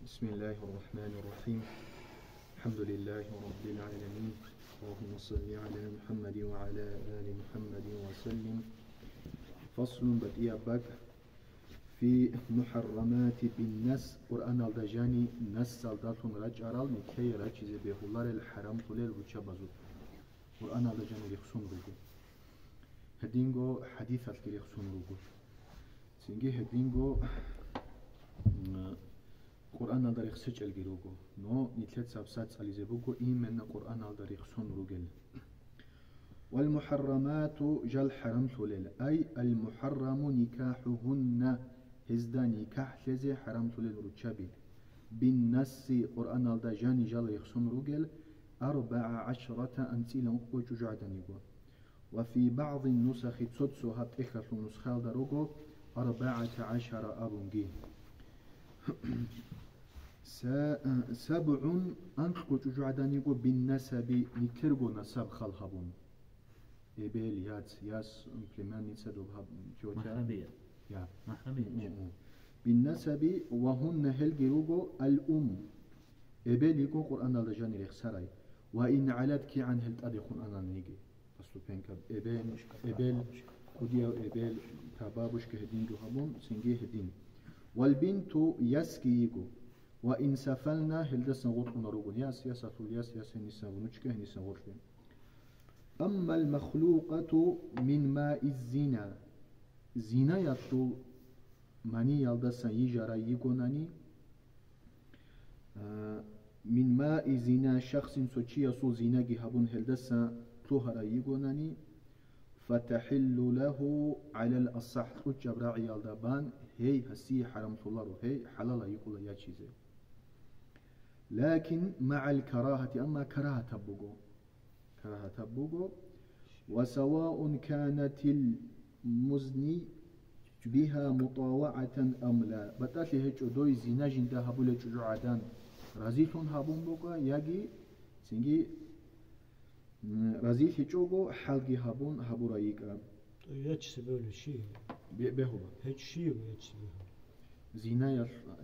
بسم الله الرحمن الرحيم. الحمد لله رب العالمين. اللهم صل على محمد وعلى آل محمد وسلم. فصل بدء بك في محرمات بالنس قرآن الدجاني نس سلطاتون رجعرال نكي رجز بهولار الحرام طوليل وچبازو قرآن الدجاني لخصون رجو هدينغو حديثات لخصون رجو سنجي هدينغو قرآن الدريخ سجل جروجو نو نتلت سبسات ساليزبوجو إيمن قرآن الدريخ سون روجل والمحرمات جل حرم تولل أي المحرم نكاحهن هزدا نكاح لزي حرم تولل رتشابي بالنس قرآن الدجاني جل يخصون روجل 14 أنسيلا أخوة جعدانيجو وفي بعض النسخ تسدسو هات إخلص نسخال دروجو 14 أبونجي سبع أنخو جعدانيجو بالنسب نكرجو نسب خلهبون إبل ياس إمبلمان نتسدو بها محرمية يا محرمية بالنسب وهن هلجروجو الأم إبل يجو قرآن الله جاني لخسراي وإن علت كي عن هلت أدخون أنا نيجي أصله بينك إبل كوديا إبل تبابوش كهدين جوهبون سنجي هدين والبنت يسكيجو وإن سفلنا هلدسن غطنا روغون ياس ياساتول ياس نسان ونشكه نسان غطلين أما المخلوقة من ماء الزنا زنا يطو ماني يلدسن يجارا يغوناني من ماء زنا شخص سوچي يسو زنا جهبون هلدسن توهرا يغوناني فتحل له على الأصح جبراع يلدبان هي هسي حرام الله هي حلال يقول يا چيزه لكن مع الكراهة أما كراهة تبوغو وسواء كانت المزني بها مطاوعة أم لا بتاشي هيك دوي زنا جندا هبول جعدان رزيتون هبون بوغا ياغي سينغي رزيت هيجوغو حلقي هبون هبورا يقرا ياتش böyle şey. بهوبا Hiç şey yok yatش böyle.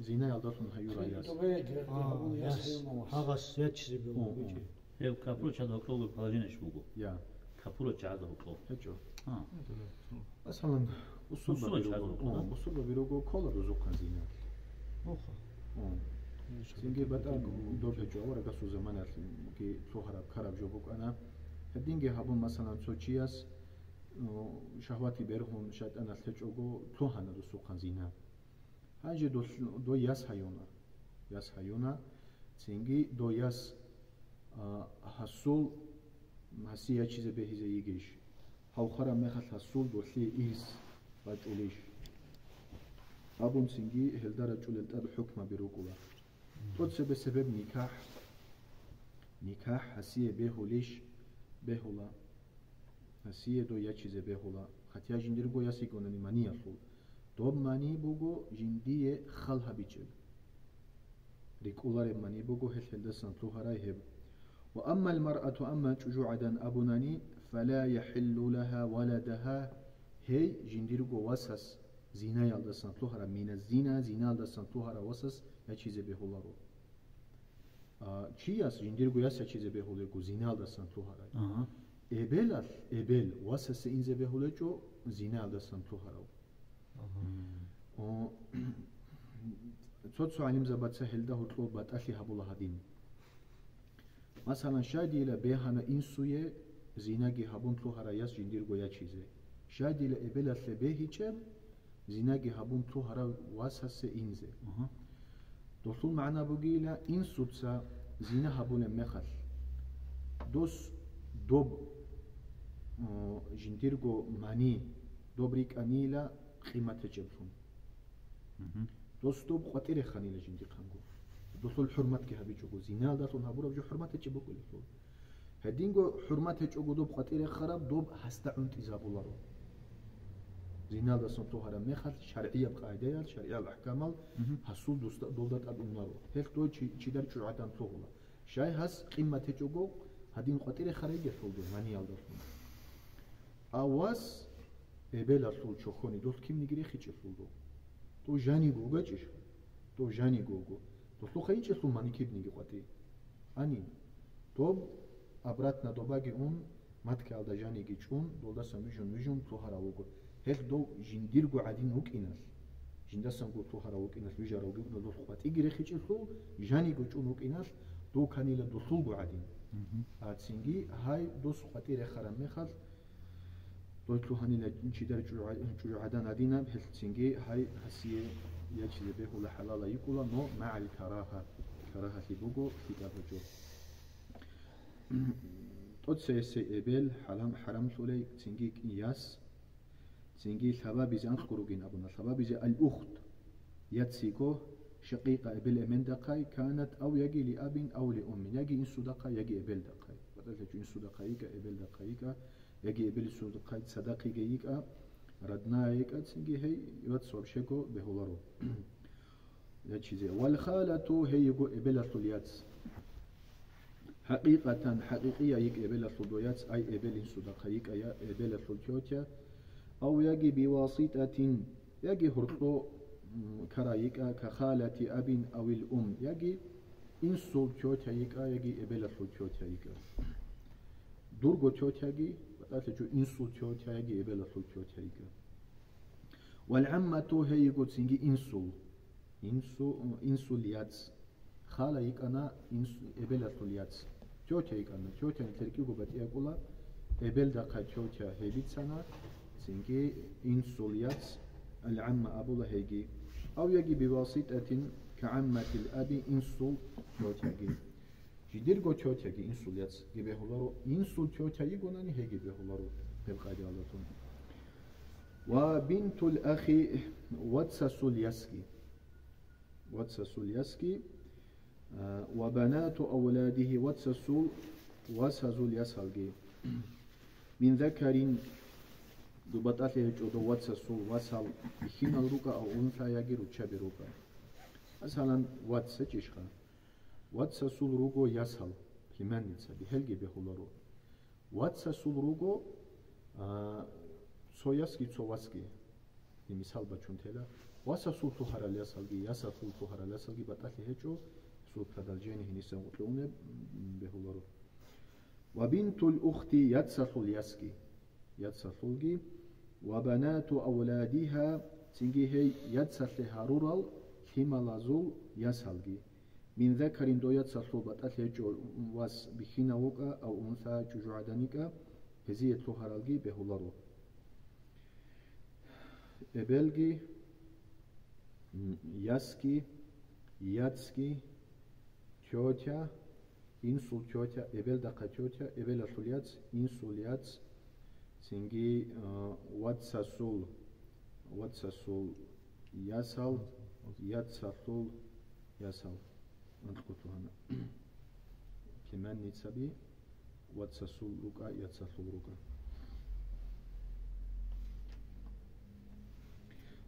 زنا يلدتون هيورا ياس Hagas yatş böyle. هي كابرو تشادو كلو بالجينش بوجو يا كابرو تشادو كلو هيجو اه مثلا أصول بيروجو كولا رزقان زينات Oha. سينجي بتا دور هجو ورا قصو زمانات كي تلوهرب خراب جوبوك أنا هدينجي هابون مثلا سوتشياس شهواتي بيرهون شاد أنا تلجوجو تلوهنا رزقان زينات هاجي دو ياس هيونا سينجي دو ياس حصول هسيا چیز به هیزه یگیش هاو خرا مخل حصول دوسلی ایز باجوليش ابون سنجي هلدار جولت اب حكم بروكولا توتس بسبب نكاح هسيه بهوليش بهولا هسيه دو يا چیز بهولا خاتيا جندرگو ياسي كونني ماني اصول دوب ماني بوغو جنديه خلها بيچل ريكولار ماني بوغو هلدا سنتو هرايب وأما المرأة أما جوعدا أبناني فلا يحل لها ولدها هي جنديرغو وسس زنا يلدسن طهرا من الزنا زنا يلدسن طهرا وسس يا چیز به هولارو چیاس جنديرغو ياس يا چیز به هولگو زنا يلدسن طهرا ابل وسس اینزه به هولچو زنا يلدسن طهرا صوت علم زبط سهل ده هطلو باتاشي هبولا هدين مثلا شاید إلى بهانا إنسوية زيناجي هابون تلو هراياس جندير قويا چيزه شاید إلى إبلا ثبهي چب زيناجي هابون تلو هرا واسس إنزه دوستون معنا بقيلا إنسو تسا زينا هابون مخل دوس دوب جندير قو ماني دوبريك أنيلا قيمة جبلون دوس دوب خطير خانيلا جندير خانقو دوسول حرمت كه هبي جوجو زينال داتون هبورا بجو حرمت تجيبو كل هدينغو حرمت تجوجو دوب خطير خراب دوب هستعون تزابولارو زينال داسون تو هرم مخال شرعيه بقاعده شرعيه الاحكام حصول دوست دولت ابونارو هيك دو چي در جرعتان تولا شاي هس قيمه تجوجو هدين خطير خريجه فولدو ماني يالدون اواز ابل اصول چوخوني دوست كيم نيگري خيچ فولدو تو جاني گوگا چش تو جاني گوگو дослу хаичи су маникибниги қати ани доб обратно добаги он матки алда жаниги чун долдасан вижун тухара уго хек до жиндиргу адин укинас жиндасан гу тухара укинас вижара уги дослу қати гире хичи су жаниги чун укинас до канила дослугу адин ацинги хай дос қати рехарам мехал дослу ханила чидар чуадан адина хелцинги хай хасие я чизе бехула халала юкула но ма'ал караха карахати буго фитабаджо تودسي سيبل حرام سولي تنجي كياس تنجي ثوابي زي أنخكروجين أبونا ثوابي زي الأخت يتسيكو شقيقة إبل أمن دقاي كانت أو يجي لأب أو لأم يجي إن صدقة يجي إبل دقاي بدل إن صدقة يجي إبل دقايك يجي إبل صدقة صدقة يجيك ردنا يجيك تنجي هي يوتسوب شكو بهولارو يجي والخالة هي يجو إبل الثليات حقيقة حقيقية يك إبل الصدويات أي إبل صدقة يك أي إبل الصدويات أو يجي بواسطة يجي هرطو كرايك كخالة أب أو الأم يجي إن صدويات يك يجي إبل الصدويات يك درجو تيوت يجي بتأتي إن صدويات يجي إبل الصدويات يك والعمة هي يقول سنجي إنسو ليات خاله يك أنا إبل الصدويات تيوتيا يكنا تيوتيا نتركيبو بتياكولا إبل دقة تيوتيا هيبيت سنة سنجي إنسوليات العمة أبولا هيجي أو يجي بواسطة كعمة الأب إنسول تيوتيا جي جديرجو تيوتيا جي إنسوليات جيبه هولارو إنسول تيوتيا يجوناني هيجي بهولارو بالقاعدة على طول وبنت الأخ واتساسولياسكي وبنات أولاده واتسسول واسهزول يسهلجي من ذكر دوباتاله جودو واتسسول واسهل بخين الروكا أو أنثى يجي رتشابي روكا مثلا واتسجيشخا واتسسول روكو يسهل كمان نتسا بهلجي بهولارو واتسسول روكو سوياسكي سواسكي مثال بچونتلا واسسول توهرال يسهلجي يسهل توهرال يسهلجي باتاله جو سوق هذا الجاني هنيسان قطلونه بهولارو وبنت الأخت يتسخل يسكي يتسخلجي وبنات أولادها تنجي هي يتسخل هارورال همالازول يسهلجي من ذكر دو يتسخل بتأتي جو واس بخينا وقا أو أنثى جوجو عدنيكا هزية توهرالجي بهولارو إبلجي يسكي يتسكي تيوتيا إنسول تيوتيا إبل دقة تيوتيا إبل الثليات إنسوليات سنجي واتساسول ياسال ياتساسول ياسال نتقطو هنا كمان نتسابي واتساسول روكا ياتساسول روكا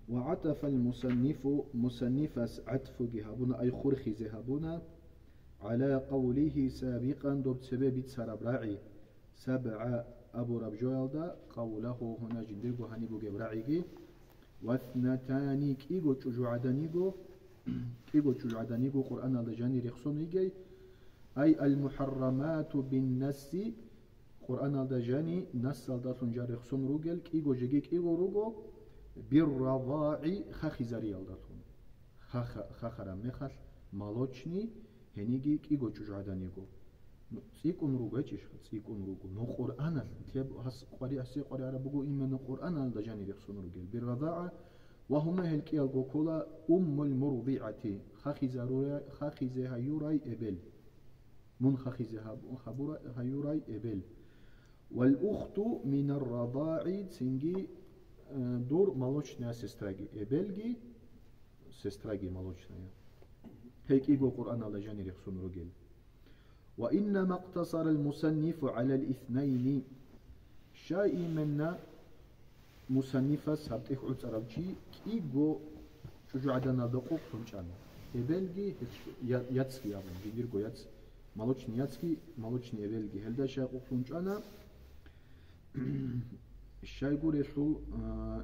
وعطف المصنف مصنف عطف جهابنا أي خرخي ذهبنا على قوله سابقا دوب سبب سرب راعي سبع أبو ربجوالدا قوله هنا جندرغو هنيبو جبراعيجي واثنتان كيغو تشجعدانيغو قرآن الجاني رخصونيجي أي المحرمات بالنس قرآن الجاني نس الداتون جار رخصون روجل كيغو جيجي كيغو روجو بالرضاع خخزاري الداتون خخرا مخل مالوچني هنيجي كيغو تشجعدانيغو سيكون روجو سيكون روجو نو قرآن تيب هس قري اسي قري عربو إما قرآن الجاني رخصون روجل بالرضاع وهما هلكي الجوكولا المرضعة خخزها يوراي إبل من خخزها يوراي إبل والأخت من الرضاع تنجي دور مالوچنا سستراجي إبلجي سستراجي مالوچنا هيك إيجو قرآن على جاني رخصون رجل وإنما اقتصر المصنف على الاثنين شيء منا مصنفة سبتك عطربجي كيغو شجو عدنا دقوق سنچانا إبلجي ياتسكي يابن بيديرغو ياتس مالوچني ياتسكي مالوچني إبلجي هلدا شاقوق سنچانا الشايقو رسول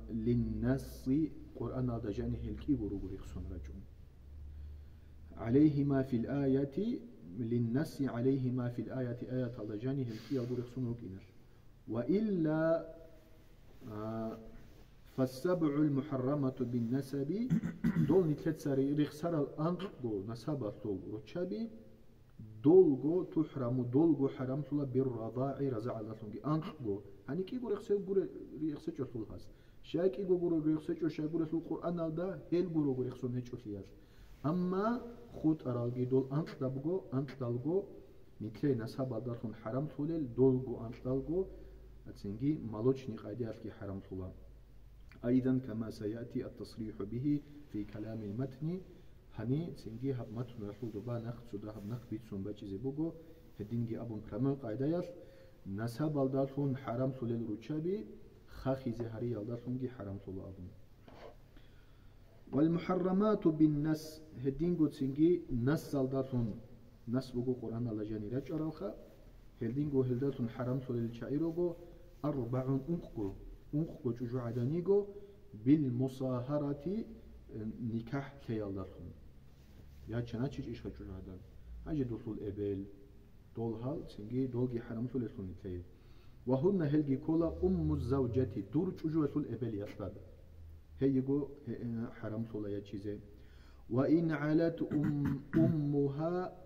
للناس قرآن هذا جاني هلكي ورغو رخصون رجون عليهما في الآية للنس عليهما في الآية آية الجاني هل يقول يخصونه كينر وإلا فالسبع المحرمة بالنسب دول نتلت ساري رخصر الأنقو نسابة طول رتشابي دولغو تحرم دولغو حرم طول بالرضاع رزع الله تونجي أنقو هني كي يقول يخصر طول هاس شاك يقول يخصر شاك يقول القرآن هذا هل يقول يخصر هيك فيها أما خود أراجي دول أنقدالغو نتلي نسابة دارون حرم طول دولغو أنقدالغو أتسنجي مالوتشني قاعدة في حرم طول أيضا كما سيأتي التصريح به في كلام المتن هني سنجي هب متن رسول دبا نخ سودا هب نخ بيت سون بچيزي بوغو هدينجي أبون برامل قاعدة يال نسب الدالون حرام سولل روچابي خاخي زهري الدالونجي حرام سول أبون والمحرمات بالنس هدينجو سنجي نس الدالون نس بوغو قرآن الله جاني رج أرالخا هدينجو هلدالون حرام سولل شعيروغو 4 أنقو جوجو عدانيغو بالمصاهرة نكاح كيالدالون يا چنا چيج إيش جوجو عدان هاجي دولول إبل دول هال سنجي دولجي حرام سولل نكاح وهن هلجي كولا الزوجة دور جوجو رسول إبل يسلاد هيجو حرام سولا يا چيزه وإن علت أمها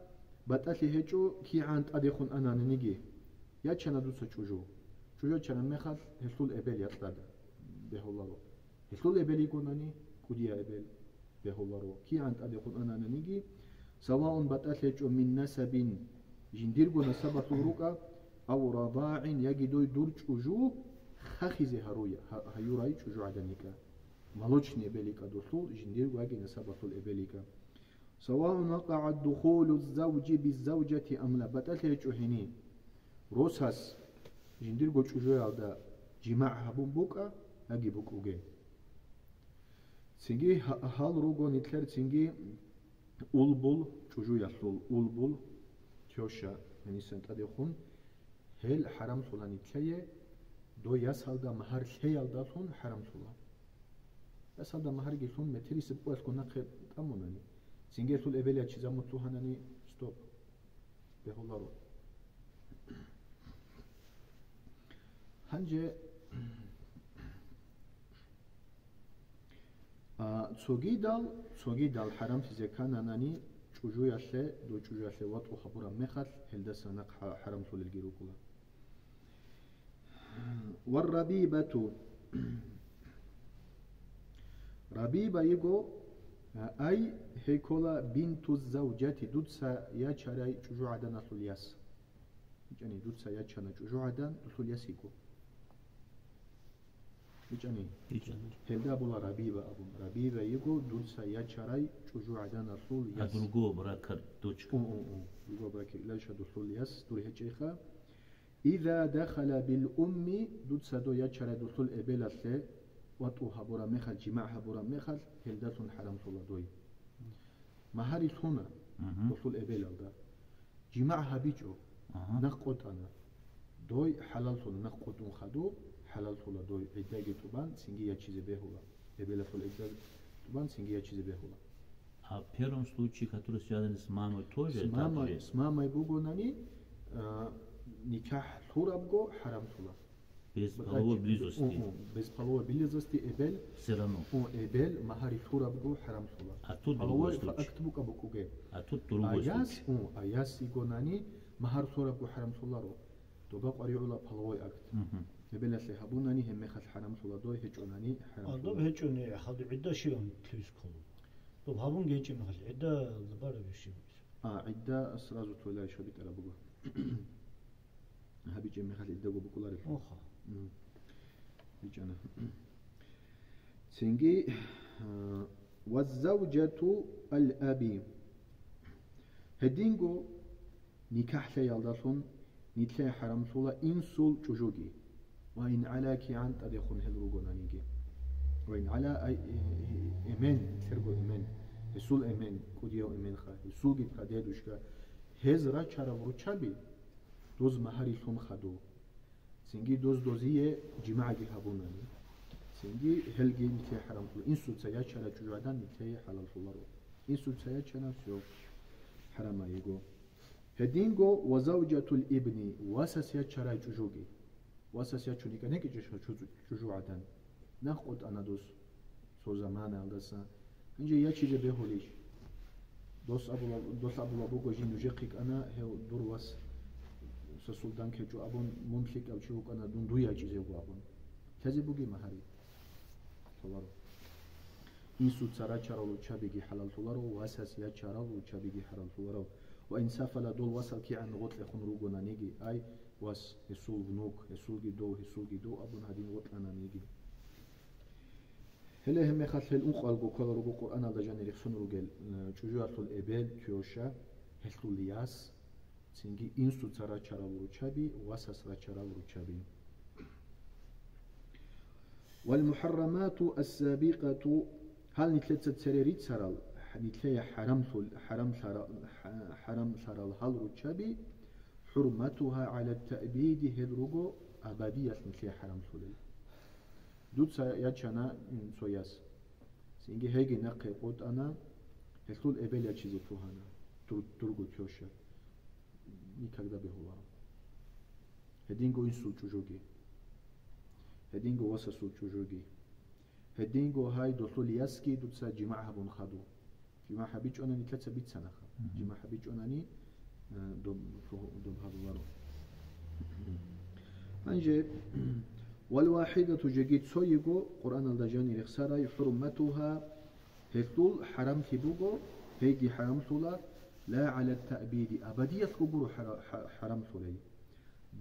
بتأتي هجو كي عند أديخون أنا نيجي يا چنا دوسا جوجو چنا مخال هسول إبل يطلع بهولارو هسول إبل يكونني كوديا إبل بهولارو كي عند أديكون أنا نيجي سواء بتأثج من نسب جنديرجو نسب ثوروكا أو رضاع يجدو دورج وجو خخز هرويا هيوراي وجو عدنيكا مالوشني إبليكا دخول جنديرجو يجي نسب ثول إبليكا سواء وقع دخول الزوج بالزوجة أم لا بتأثج هني روساس جنديرجو وجو هذا جماع هبون بوكا أجي بوكوجي سنجي هال روغو نتلر سنجي أولبول وجو يحصل أولبول تيوشا يعني سنت أديخون هل حرام سولا نتليه دو يسهل دا مهار خيال داتون حرام سولا يسهل دا مهار جيسون متري سبقو اسكونا خير تاموناني سنجي سول إبليا چيزا مطلوحاناني ستوب بهولارو هنجي صوغي دال حرام تيزي كاناناني چوجو يالله دو چوجو يالله واتو خبورا مخال هلدا سنق حرام سول الجيرو كلا والربيبة ربيبة يقو أي هيكولا بنت الزوجات دودسا يا چراي چوجو عدن الياس يعني دودسا يا چنا چوجو عدن الياس يقو يعني هلدا بولا ربيبة يقو دودسا يا چراي چوجو عدن الياس أدرجو براكر دوچ يقو براكر لا شدو الياس دوري هيچيخا إذا دخل بالأم دودسا دو يا چرا دخول إبلاسه واتو هبورا مخال جماع هبورا مخال هلداتون حرام صلا دوي مهاري ثونا دخول إبلادا جماع هبيجو نقوت أنا دوي حلال صلا نقوتون خدو حلال صلا دوي عداجي توبان سنجي يا چيزه بهولا إبلاسول عداج توبان سنجي يا чизе بهولا А в первом случае, который связан с мамой, тоже с мамой бугонани никах турабго харам сула без половой близости. Без половой близости эбел Все равно. Эбел махари турабго харам сула. А тут другой случай. Актбука букуге. А тут другой случай. Аяс игонани махар турабго харам суларо. Тоба qaриула половой акт. эбел асли хабунани хеммехат харам сула дой хечонани харам сула. Доб хечони хад идда шион тлискол. Доб хабун гечи махал идда забара биши. идда сразу тойлай шобит арабуга. هابي جمع خالد الدقو بكولاري أوخا بيجانا سنجي والزوجة الأبي هدينجو نكاح لي يالداسون نتلاي حرام صولا إنسول جوجوجي وإن على كي عن تدخون هلروغو نانيجي وإن على إيمان ترغو إيمان السول إيمان كوديو إيمان خا السول جيت قديدوشكا هزرا چارا وروچابي دوز مهاري ثم خدو سنجي دوزيه جماعة هابوناني سنجي هلجي نتلاي حرام صولا إنسول سيا چارا جوجادان نتلاي حلال صولا رو инсуцая чана все харама его. Хединго вазаujatu al-ibni васасия чарай чужуги. Васасия чуника не кичеш чужу адан. Нахот анадос со замана алдаса. Инже я чизе бехолиш. Дос абула бого жину жекик ана хел дурвас со сулдан кечу абон мунхик авчук ана дундуя чизе го абон. Тези буги махари. Соларо. Инсу цара чаралу чабиги халал соларо васасия чаралу чабиги халал соларо. وإن سافل دول وصل كي عن غطل خنروجنا نيجي أي was يسول بنوك يسول جدو أبون هادين غطلنا نيجي هلا هم يخلل أنقل جو كلا رجو قرآن الله جاني رخصون رجال شجوع طول إبل تيوشا هلتو لياس سينجي إنسو ترى شرا ورشابي واسس را شرا ورشابي والمحرمات السابقة هل نتلت سريريت سرال نتلاقي حرام سرال هل رشابي حرمتها على التأبيد هالرجو أبدية نتلاقي حرام سلل دوت يجانا سوياس سينجي هيجي نقي قد أنا هلتول إبل يجزي توهانا ترجو تيوشا никогда بهولا هدينجو إنسو تجوجي هدينجو وسسو تجوجي هدينجو هاي دوتول ياسكي دوتسا جماعها بنخدو جماعها بيج أناني 3 بيت سنة جماعها بيج أناني دوم هذا أنجي والواحدة جيت سويجو قرآن الدجاني رخسارة حرمتها هيتول حرام ثبوجو هيجي حرام ثلا لا على التأبيد أبدية كبر حرام ثلي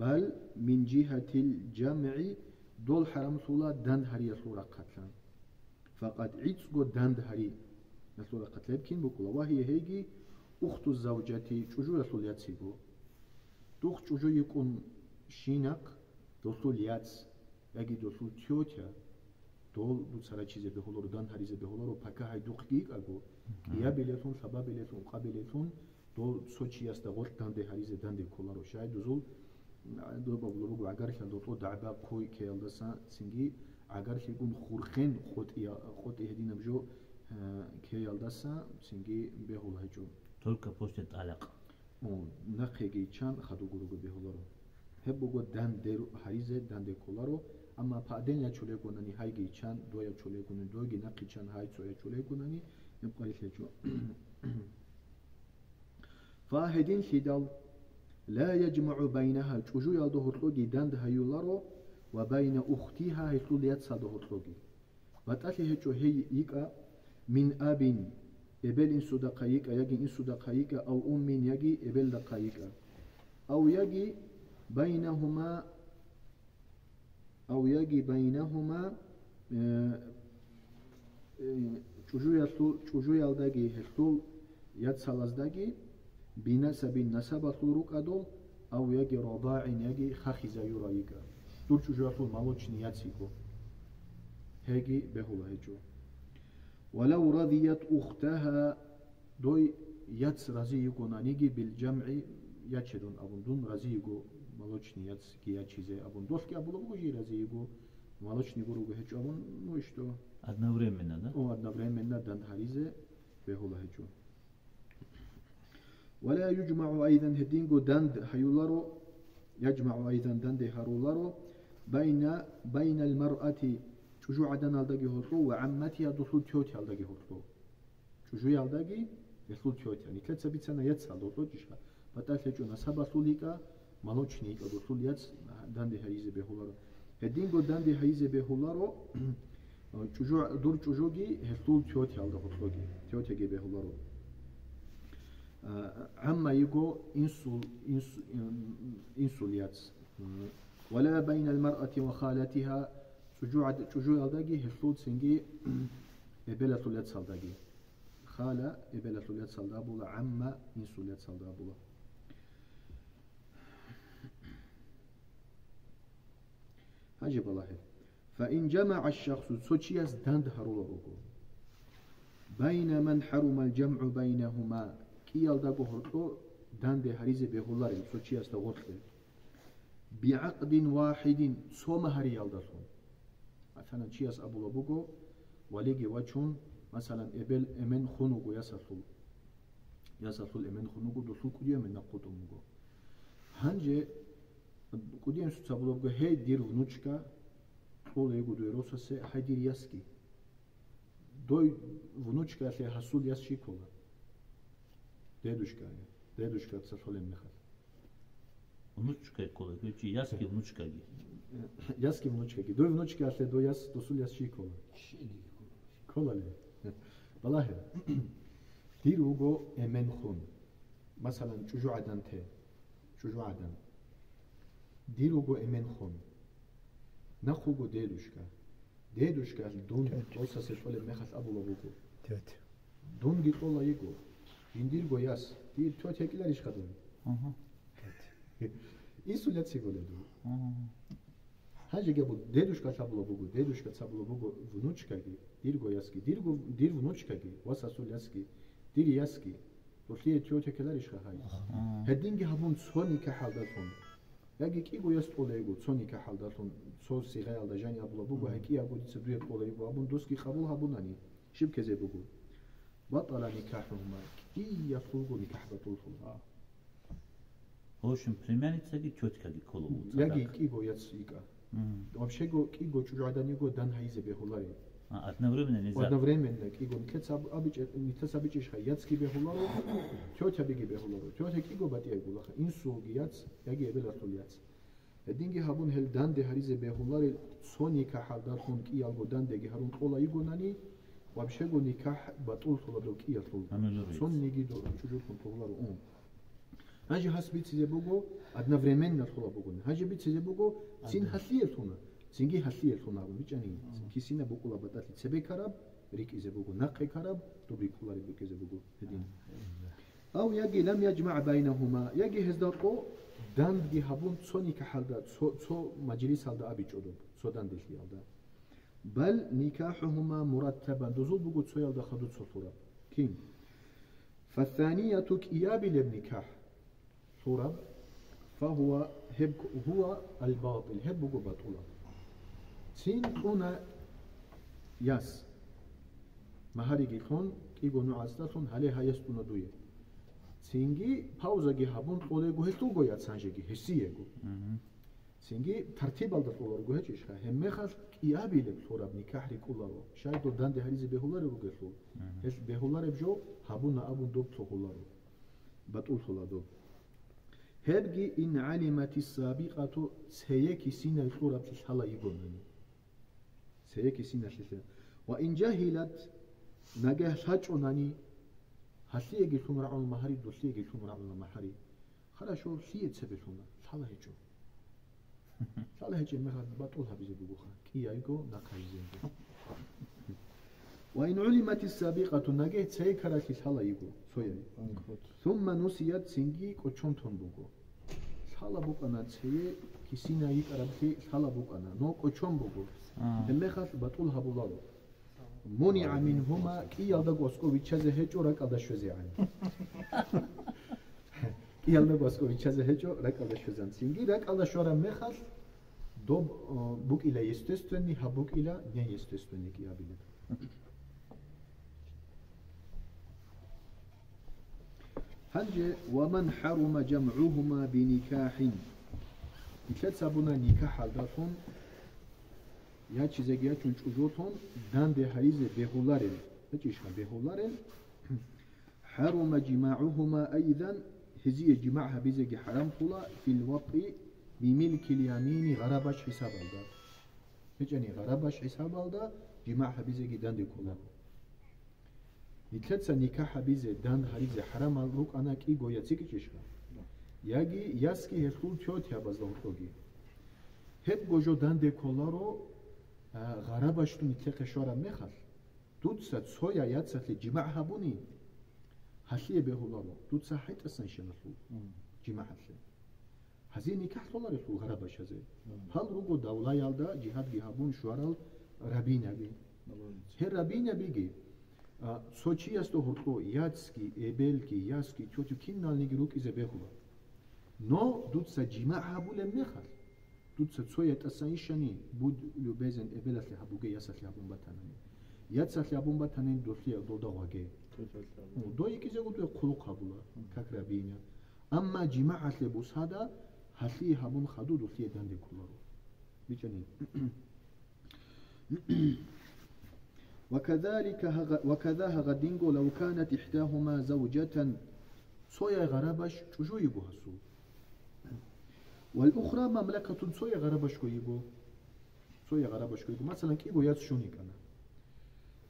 بل من جهة الجمع دول حرام ثلا دند هري ثورة قتلا فقد عيتسجو دند هري ثورة قتلا يمكن بقوله وهي هيجي أخت الزوجة شجوا ثليا تسيجو دوخ شجوا يكون شينك دوثلياتس اگه دوسول تیوتیا دول دو سرا چیزه به هولو دان هریزه به هولو پکه های دوخ گیگ اگو یا بلیتون سبا بلیتون قابلیتون دول سوچی است دول دانده هریزه دانده کولارو شاید دوزول دو بابلو رو اگر که دو دعبا کوی که الدسا سنگی اگر که گون خورخن خود اهدینم جو که الدسا سنگی به هول هجو تلك پوست علاق نخیگی چند خدو گروگو به هولو هبوگو دانده هریزه دانده کولارو اما پادن یا چوله کنانی هایگی چند دو یا چوله کنانی دوگی نقی چند های چو یا چوله کنانی نبقای خیجو فاهدین خیدال لا يجمع بينها چوجو یالدو هرلوگی دند هیولارو و بین اختیها هیتلولیت سادو هرلوگی بطالی هچو هی ایکا من آبین ابل این صدقاییکا یگی این صدقاییکا او امین یگی ابل دقاییکا او یگی بينهما أو يجي بينهما چوجو يالداگي هلتول يتسالازداگي بنسب نسب طرق أدول أو يجي رضاع يجي خخيزا يرايكا دول چوجو يالتول مالوچني يتسيكو هيجي بهولا هجو ولو رضيت أختها دوي يتس رزي يكونانيجي بالجمع يتشدون أبندون رزي يكو молочный яц кия чизе абун доски абуло божи рази его молочный гуру гехч абун ну и что одновременно да одновременно дан харизе бехула хечу ولا يجمع ايضا هدينغو دند هيولارو يجمع ايضا دند هارولارو بين المرأة چوجو عدن الدغي هوتو وعمتها دخول تيوت الدغي هوتو چوجو الدغي دخول تيوت يعني 3 بيتسنا يتسال دوتو جيشا بتاخلچو نسبا سوليكا молочник адусул яц данде харизе бехуларо هدينغو داندي هايزي بهولارو چوجو دور چوجوگي هستول تيوتي алда хотлоги تيوتيگي بهولارو عما يگو انسولياتس ولا بين المرأة وخالتها چوجو алдаги هستول سنگي ابلاتوليات алдаги خالة ابلاتوليات алда була عما انسوليات алда була عجب الله فإن جمع الشخص سوتشياس داند هرولوغو بين من حرم الجمع بينهما كي يلدغو هرتو داند هريزه بهولاري سوتشياس تغوتل بعقد واحد سوما هري يلدسون مثلا تشياس ابو لوغو وليغي وچون مثلا ابل امن خونوغو ياسالول امن خونوغو دوسول كوديو من نقطومغو هانجي كوديو سوتسابلوغو هي دير внучка поле гуду рососе хайдир яски дой внучка се хасул яс шикола дедушка цасолем мехал Внучка кола, ключи яски внучка ги. Яски внучка ги. Дой внучка се до яс досул яс шикола. Кола ле. Балахе. Дируго эмен хун. Масалан чужу адан те. Чужу адан. Дируго эмен хун. Нахуго дедушка. Дедушка дун олса се толе мехал абула буго. Тет. Дун ги кола иго. Индирго яс. Дир тот екилариш хадон. Исулят сиголеду. Хажиге бу дедушка цаблобугу, дедушка цаблобугу внучкаги, дирго яски, дир внучкаги, васасул яски, дир яски. Тослие тётя келариш хай. Хединги хабун сони ка халдатун. Яги киго яс толего, сони ка халдатун, со сигал да жани аблобугу, хаки агудица дуе толего, абун доски хабул хабунани. Шиб кезе бугу. Батала никахума. Ки яфулгу никах батулфул. В общем, племянница ги тетка ги колову. Яги киго яцика. Вообще го киго чужадани го дан хайзе бехулари. Одновременно нельзя. Одновременно киго нитас абич яцки бехуларо, тетя биги бехуларо. Тетя киго батия гулаха. Инсул ги яц, яги эбелатул яц. Эдинги хабун хел дан де хайзе бехулари сони ка халдар хун ки алго дан деги харун кола иго нани. Вообще го никах батул фуларо ки ятул. Сон неги до чужур хун фуларо он. Хажи хасбицизе буго одновременно тола бугон. Хажи бицизе буго цин хасиел туна. Цинги хасиел туна бичани. Кисина букула батати цебе караб рикизе буго. Нақи караб добри кулари бикизе буго. Хедин. Ау яги лам яджма' байнахума. Яги хездaqo dan gi habun tsoni ka halda so majlis halda abi chodub. So dan dilhi halda. Bal nikahuhuma murattaban. Dozul bugo tsoy halda khadut sotura. Kim? فالثانية كإياب للنكاح صورة فهو هو الباطل هب بطولة سين هنا ياس مهاري جيكون كيغو نعستون عليها يستون دوية سينجي باوزا جي هابون قوليغو هستوغو ياتسانجيجي هسييغو سينجي ترتيب على طولارغو هچيشخا هم خاص كيابي لب صورة نكاح ريكولارو شايد دان دي هريزي بهولارو گسو هس بهولار بجو هابون ابون دوب تولارو بطول صولادو هبجي إن علمت السابقة سيكي سينا الخورة بسحلا يقولني سيكي سينا الخورة وإن جاهلت نجاه ساجوناني هسيجي الخمر على المهاري دوسيجي الخمر على المهاري خلا شو سيد سبتونا سحلا هيجو سحلا هيجو مهار بطولها بيجي بوخا كي يجو نقايزين وإن علمت السابقة نجاه سيكرا سحلا يجو سويا ثم نسيت سينجي كوچونتون بوغو سالا بوقانا تسيه كيسينا يقربتي سالا بوقانا نو كوچون بوغو امخاس بطول هبولالو منع منهما كي يالدا غوسكوفيچازه هچو راقالدا شوزيان كي يالدا غوسكوفيچازه هچو راقالدا شوزان سينجي راقالدا شورا مخاس دو بوق إلى يستستوني هبوق إلى ني يستستوني كي يابيلد هنجي ومن حرم جمعهما بنكاح مثل سابونا نكاح الداتون يا چیزگی ها چون چوزوتون دان ده حریز بهولارن بچیشن بهولارن حرم جماعهما أيضا هزي جماعها بيزگی حرام طولا في الوطء بملك اليمين غرباش حساب الدا بچني غرباش حساب الدا جماعها بيزگی دان ده كولا نتلتسا نكاح بيزي دان حريزي حرام الروك أنا كي گويا تسيكي چشكا ياگي ياسكي هخول تيوت يا بازده هخوگي هب گوجو دان ده كولارو غرباشتو نتلقى شورا مخال دوتسا تسويا ياتسا جماع هبوني هسيه بهولارو دوتسا حيت أسان شنخلو جماع هسيه هزي نكاح طولاري خلو غرباش هزي هل روغو دولة يالدا جهاد جهابون شوارال رابين أبي هر رابين أبيجي سوچياستو هرتو ياتسكي إبلكي ياسكي تشوتو كينال نيجروك إذا بيخوبا نو دوتسا جماع هبول مخال دوتسا تسوية أسانيشاني بود لبازن إبلات لهبوغي ياسات لهبون باتاناني يتسال يابون باتنين دوثيا دودا واجي دو يكيزه قلت خلق هبولا كاكرابينيا اما جماعه لبوس هذا هسي هبون خدو دوثيا داندي كولارو بيجني وكذا غدينغو لو كانت إحداهما زوجة صويا غرابش شو يبو هسو والأخرى مملكة صويا غرابش كو يبو صويا غرابش كو يبو مثلا كيبو يات شوني كنا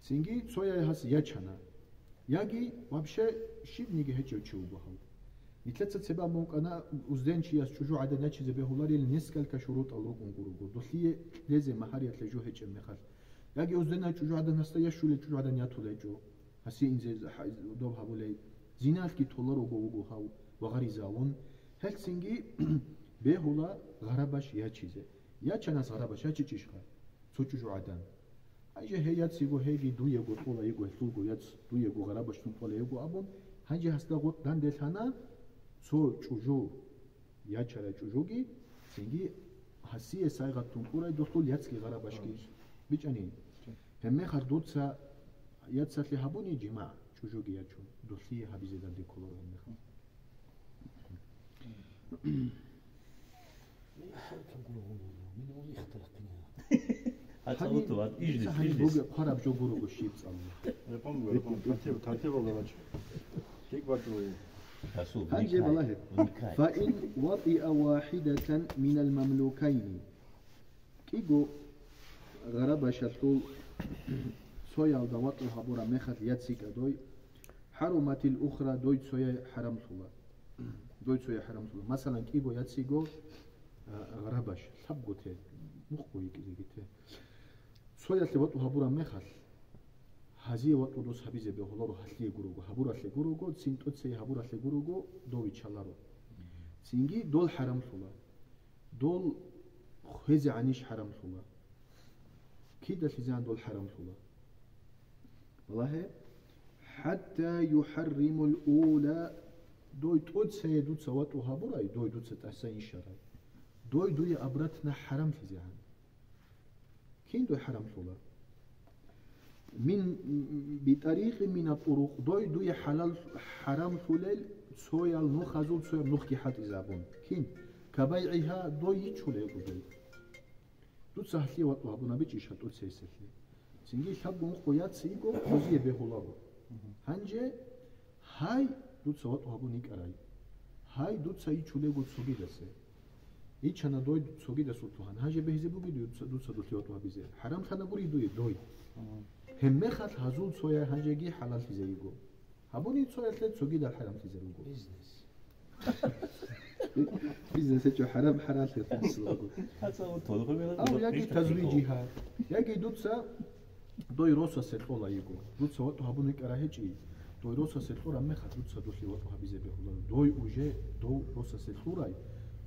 سينجي صويا هس ياتشانا ياجي вообще شيبنيجي هچو чубу хал نتلت سبا ممكن وزدين شيء شجوع عدد ناتش زبيه هولاري نسكال كشروط الروكون غوروغو دوسليه لازم مهارية لجو هچ مخال ياجي وزدين شجوع عدد نستا يشول شجوع عدد نياتو لجو هسي انزي دوب هابولي زينال كي تولارو غوغو هاو وغاري زاون هلسنجي بهولا غرابش يا چيزه يا چناس غرابش يا چيشخا سو شجوع عدد هاجي هيات سيغو هيجي دو يغو طولا يغو سولغو يات دو يغو غرابش طولا يغو ابون هاجي هستا غوت داندلتانا سو چوجو يا چرا چوجوگي سينگي حسي سايغتون قورا دختول ياتسكي غرابشكي بيچاني هم خردوتسا ياتساتلي هابوني جماع چوجوگي ياچو دوسلي حبيزه داندي كولور هم خ هاتوتو ات اجلس اجلس خراب جو غورو شيبس الله يقوم ترتيب والله كيك باتو هنجي والله فإن وطئ واحدة من المملوكين كيغو غرب شطول سويا ودواتو هابورا مخت ياتسيك دوي حرمت الأخرى دوي سويا حرم صلا دوي سويا حرم صلا مثلا كيغو ياتسيغو غربش سبغوتي مخوي كيزيكيتي سويا تلواتو هابورا مخت هذه وقت دوس حبيزه به هلارو حسلی گروگو هبور حسلی گروگو سینتوت سی هبور حسلی گروگو دوی چالارو سینگی دول حرام سولا دول خز عنيش حرام سولا كيدا سيزان دول حرام سولا والله حتى يحرم الأولى دوي تود سي دود سوات وهبوراي دوي دود ستحسين شراي دوي أبرتنا حرام سيزان كين دوي حرام سولا من بطريق من الطرق دوي حلال حرام سولل سويا نخزول سويا نخكي حت إزابون كين كبيعها دوي يشول يقول دوت سهلي وطلبنا بيجيش هتقول سيسلي سنجي شاب مخويات سيجو خوزيه بهولارو هنجي هاي دوت سوات وابونيك أراي هاي دوت ساي يشول يقول سوبي دسه إيش أنا دوي سوبي دسوتوهن هاي جبهزي بوجي دوت سدوت يوتوها بيزه حرام خنا بوري دوي هم مخت هزول سويا هنجي حلال تزيجو هبوني سويا ثلاث سوقي ده حرام تزيجو بيزنس جو حرام حلال تزيجو أو يجي تزويجها يجي دوتسا دوي روسا سلطولا يجو دوتسا وقتها هبوني كراهجي دوي روسا سلطورا مخت دوتسا دوسي وقتها بيزه بيقولون دوي وجه دو روسا سلطوراي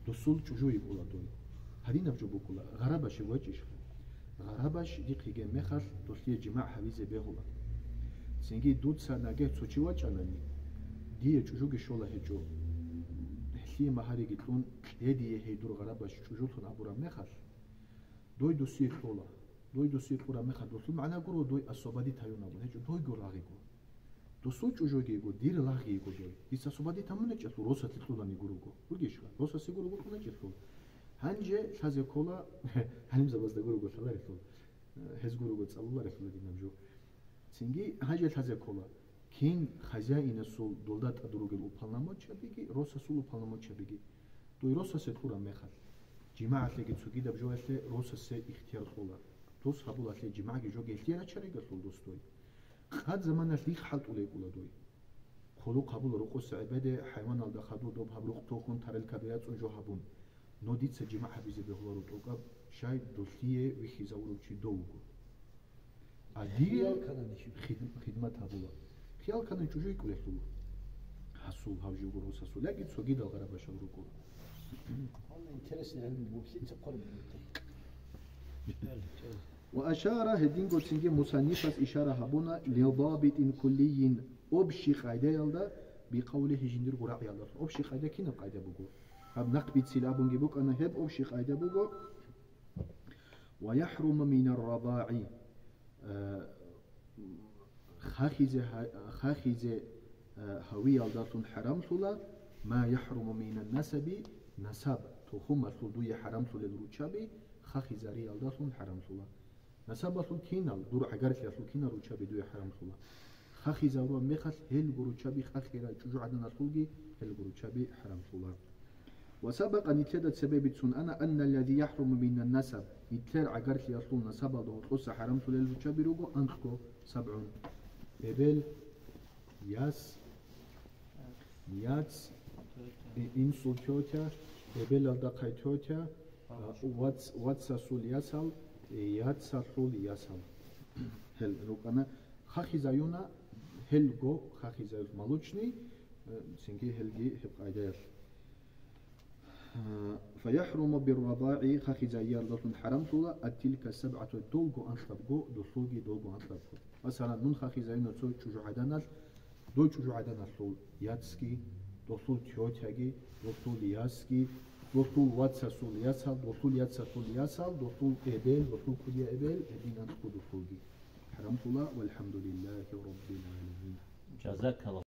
دوسول تجو يقولا دوي هدينا بجو بقولا غرابة شويتش غرابش دقيقة مخل دوسلي جماع حبيزة بهولا سنجي دوتسا ناجي تسوچي وچاناني دي چوجوگي شولا هجو هلي مهاري گيتلون يدي هيدور غرابش چوجوتون ابورا مخل دوي دوسي خولا دوي دوسي خورا مخل دوسل معنا گرو دوي اصوبادي تايون ابون هجو دوي گولاغي گو دوسو چوجوگي گو دير لاغي گو دوي ديس اصوبادي تامن چتو روسا تلولاني گرو گو بولگيش روسا سيگرو گو كنا چتو هنجي تازي كولا هنم زبازده گرو گو تلا رسول هز گرو گو تسالولا رسول دينم جو سنجي هنجي تازي كولا كين خزائن سول دولدات ادروگل уполномочия чабиги روسا سول уполномочия чабиги دوي روسا سيتورا مخل جماعه لگي تسوگي دب جو اسle روسا سي اختيار خولا دوس حبول اسle جماعه جو اختيار چريگل سول دوستوي خد زمان اسli حالت اولي كولا دوي خلو قبول روقو سعبده حيوان الدا خدو دوب حبرق توخون ترل كبيرات اون جو حبون نوديتس جماعة حبيزة بهولارو توقع شايد دوسلية ويخيزاورو چي دوغو عدية خدمت هبولا خيال كان چوجو يكو لحلو حسول هاوجي وغروس حسول لكن سوغي دل غرابة شغلو كو والله انترسني علم بوبسين تقرب وأشار هدينغو تسنجي مصنفة إشارة هبونا لضابط كلي أبشي قاعدة يلدا بقوله جندر قراء يلدا أبشي قاعدة كينا قاعدة بقو هب نقبت سلابون جبوك أنا هب أبشي قاعدة بقو ويحرم من الرضاع خاخيزة هوي الداتون حرام ثلا ما يحرم من النسب نسب تخم ثلدوي حرام ثل الروشابي خاخيزاري الداتون حرام ثلا نسب ثل كينال دور عقارت ثل كينال روشابي دوي حرام ثلا خاخيزارو مخل هل روشابي خاخيرا جوجو عدنا ثلجي هل روشابي حرام ثلا وسبق أن يتلد سبب تسون أن الذي يحرم من النسب يتلر عقارت يطلون نسب الدو تقص حرام ثل الروشابي روجو أنخكو 7 إبل ياس ياتس إنسولتوتا إبل الدقايتوتا واتساسول ياسال ياتساسول ياسال هل روكانا خاخيزايونا هلغو خاخيزايوس مالوچني سنكي هلغي هبقايداير فيحرم بالرضاع خاخيزايار دلتون حرام طولا التلك 7 دولغو أنطلبغو دولغي دولغو أنطلبغو مثلا نون خاخيزايونا تسو چوجو عدانال دول چوجو عدانال طول ياتسكي دولتول تيوتاغي دولتول ياسكي دولتول واتساسول ياسال دولتول ياتساسول ياسال دولتول إبل دولتول كوديا إبل هدين أنطلبغو دولغي حرام طولا والحمد لله رب العالمين جزاك الله